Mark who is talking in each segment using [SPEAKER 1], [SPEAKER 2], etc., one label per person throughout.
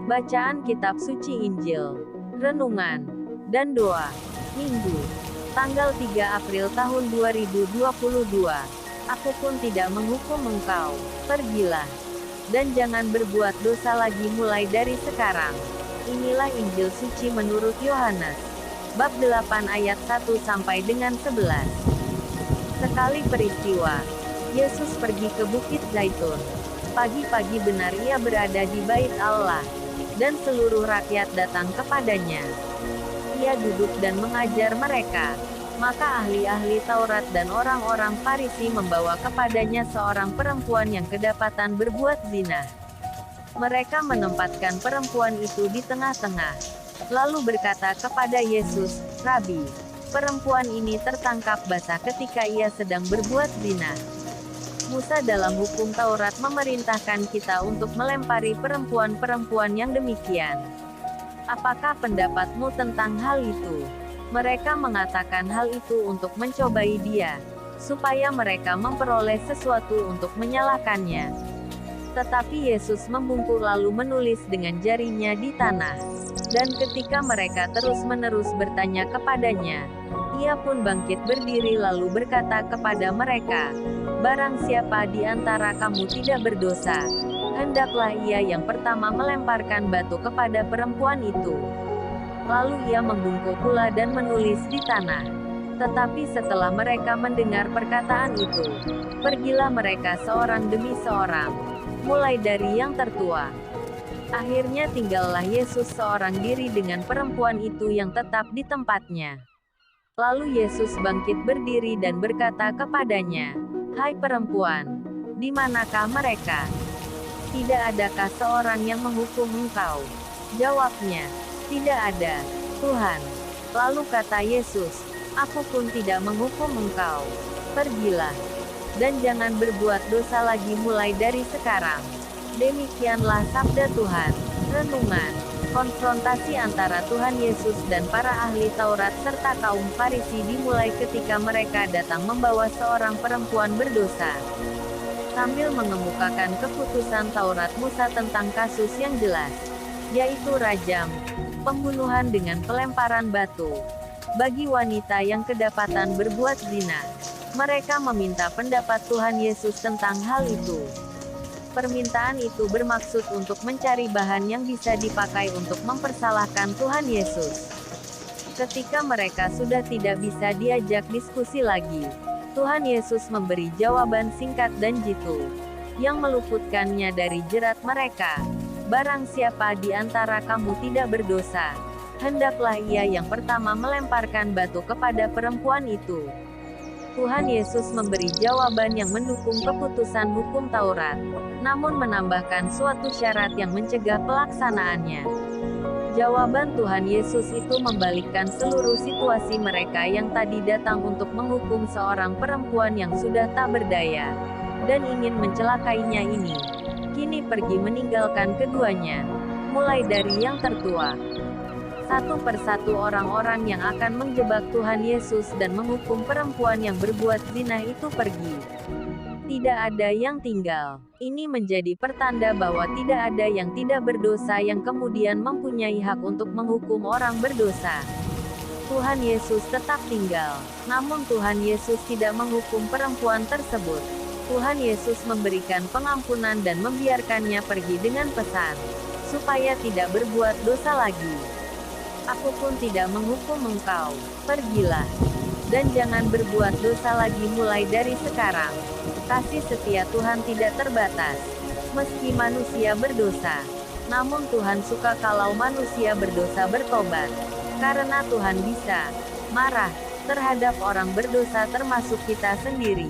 [SPEAKER 1] Bacaan Kitab Suci Injil, Renungan, dan Doa, Minggu, tanggal 3 April tahun 2022. Aku pun tidak menghukum engkau, pergilah, dan jangan berbuat dosa lagi mulai dari sekarang. Inilah Injil Suci menurut Yohanes, bab 8 ayat 1 sampai dengan 11. Sekali peristiwa, Yesus pergi ke Bukit Zaitun. Pagi-pagi benar ia berada di Bait Allah, dan seluruh rakyat datang kepadanya. Ia duduk dan mengajar mereka. Maka ahli-ahli Taurat dan orang-orang Farisi membawa kepadanya seorang perempuan yang kedapatan berbuat zina. Mereka menempatkan perempuan itu di tengah-tengah, lalu berkata kepada Yesus, "Rabi, perempuan ini tertangkap basah ketika ia sedang berbuat zina. Musa dalam hukum Taurat memerintahkan kita untuk melempari perempuan-perempuan yang demikian. Apakah pendapatmu tentang hal itu?" Mereka mengatakan hal itu untuk mencobai dia, supaya mereka memperoleh sesuatu untuk menyalahkannya. Tetapi Yesus membungkuk lalu menulis dengan jarinya di tanah. Dan ketika mereka terus-menerus bertanya kepadanya, ia pun bangkit berdiri lalu berkata kepada mereka, "Barang siapa di antara kamu tidak berdosa, hendaklah ia yang pertama melemparkan batu kepada perempuan itu." Lalu ia membungkuk pula dan menulis di tanah. Tetapi setelah mereka mendengar perkataan itu, pergilah mereka seorang demi seorang, mulai dari yang tertua. Akhirnya tinggallah Yesus seorang diri dengan perempuan itu yang tetap di tempatnya. Lalu Yesus bangkit berdiri dan berkata kepadanya, "Hai perempuan, di manakah mereka? Tidak adakah seorang yang menghukum engkau?" Jawabnya, "Tidak ada, Tuhan." Lalu kata Yesus, "Aku pun tidak menghukum engkau. Pergilah, dan jangan berbuat dosa lagi mulai dari sekarang." Demikianlah sabda Tuhan. Renungan, konfrontasi antara Tuhan Yesus dan para ahli Taurat serta kaum Farisi dimulai ketika mereka datang membawa seorang perempuan berdosa, sambil mengemukakan keputusan Taurat Musa tentang kasus yang jelas, yaitu rajam, pembunuhan dengan pelemparan batu, bagi wanita yang kedapatan berbuat zina. Mereka meminta pendapat Tuhan Yesus tentang hal itu. Permintaan itu bermaksud untuk mencari bahan yang bisa dipakai untuk mempersalahkan Tuhan Yesus. Ketika mereka sudah tidak bisa diajak diskusi lagi, Tuhan Yesus memberi jawaban singkat dan jitu, yang meluputkannya dari jerat mereka. "Barang siapa di antara kamu tidak berdosa, hendaklah ia yang pertama melemparkan batu kepada perempuan itu." Tuhan Yesus memberi jawaban yang mendukung keputusan hukum Taurat, namun menambahkan suatu syarat yang mencegah pelaksanaannya. Jawaban Tuhan Yesus itu membalikkan seluruh situasi mereka yang tadi datang untuk menghukum seorang perempuan yang sudah tak berdaya, dan ingin mencelakainya ini. Kini pergi meninggalkan keduanya, mulai dari yang tertua. Satu persatu orang-orang yang akan menjebak Tuhan Yesus dan menghukum perempuan yang berbuat zina itu pergi. Tidak ada yang tinggal. Ini menjadi pertanda bahwa tidak ada yang tidak berdosa yang kemudian mempunyai hak untuk menghukum orang berdosa. Tuhan Yesus tetap tinggal, namun Tuhan Yesus tidak menghukum perempuan tersebut. Tuhan Yesus memberikan pengampunan dan membiarkannya pergi dengan pesan, supaya tidak berbuat dosa lagi. "Aku pun tidak menghukum engkau, pergilah, dan jangan berbuat dosa lagi mulai dari sekarang." Kasih setia Tuhan tidak terbatas. Meski manusia berdosa, namun Tuhan suka kalau manusia berdosa bertobat. Karena Tuhan bisa marah terhadap orang berdosa termasuk kita sendiri.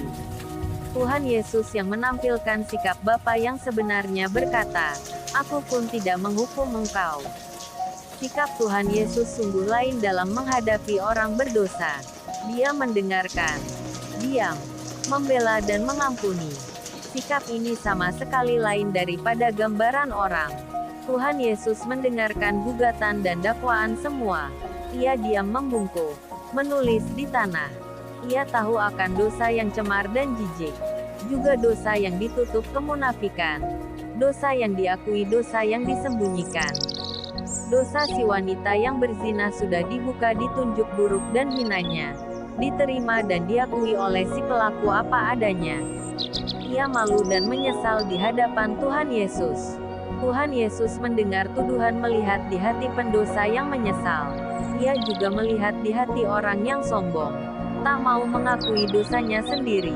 [SPEAKER 1] Tuhan Yesus yang menampilkan sikap Bapa yang sebenarnya berkata, "Aku pun tidak menghukum engkau." Sikap Tuhan Yesus sungguh lain dalam menghadapi orang berdosa. Dia mendengarkan, diam, membela dan mengampuni. Sikap ini sama sekali lain daripada gambaran orang. Tuhan Yesus mendengarkan gugatan dan dakwaan semua. Ia diam membungkuk, menulis di tanah. Ia tahu akan dosa yang cemar dan jijik, juga dosa yang ditutup kemunafikan, dosa yang diakui, dosa yang disembunyikan. Dosa si wanita yang berzina sudah dibuka, ditunjuk buruk dan hinanya, diterima dan diakui oleh si pelaku apa adanya. Ia malu dan menyesal di hadapan Tuhan Yesus. Tuhan Yesus mendengar tuduhan, melihat di hati pendosa yang menyesal. Ia juga melihat di hati orang yang sombong, tak mau mengakui dosanya sendiri.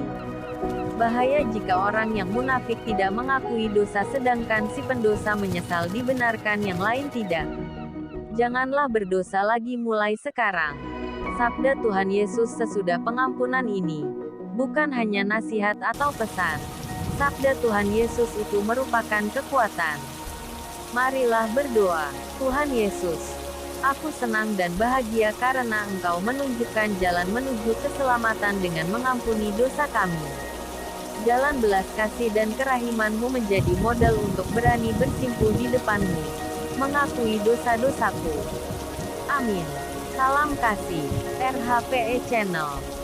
[SPEAKER 1] Bahaya jika orang yang munafik tidak mengakui dosa sedangkan si pendosa menyesal dibenarkan yang lain tidak. Janganlah berdosa lagi mulai sekarang. Sabda Tuhan Yesus sesudah pengampunan ini bukan hanya nasihat atau pesan. Sabda Tuhan Yesus itu merupakan kekuatan. Marilah berdoa. Tuhan Yesus, aku senang dan bahagia karena Engkau menunjukkan jalan menuju keselamatan dengan mengampuni dosa kami. Jalan belas kasih dan kerahiman-Mu menjadi modal untuk berani bersimpuh di depan-Mu, mengakui dosa-dosaku. Amin. Salam kasih. RHPE Channel.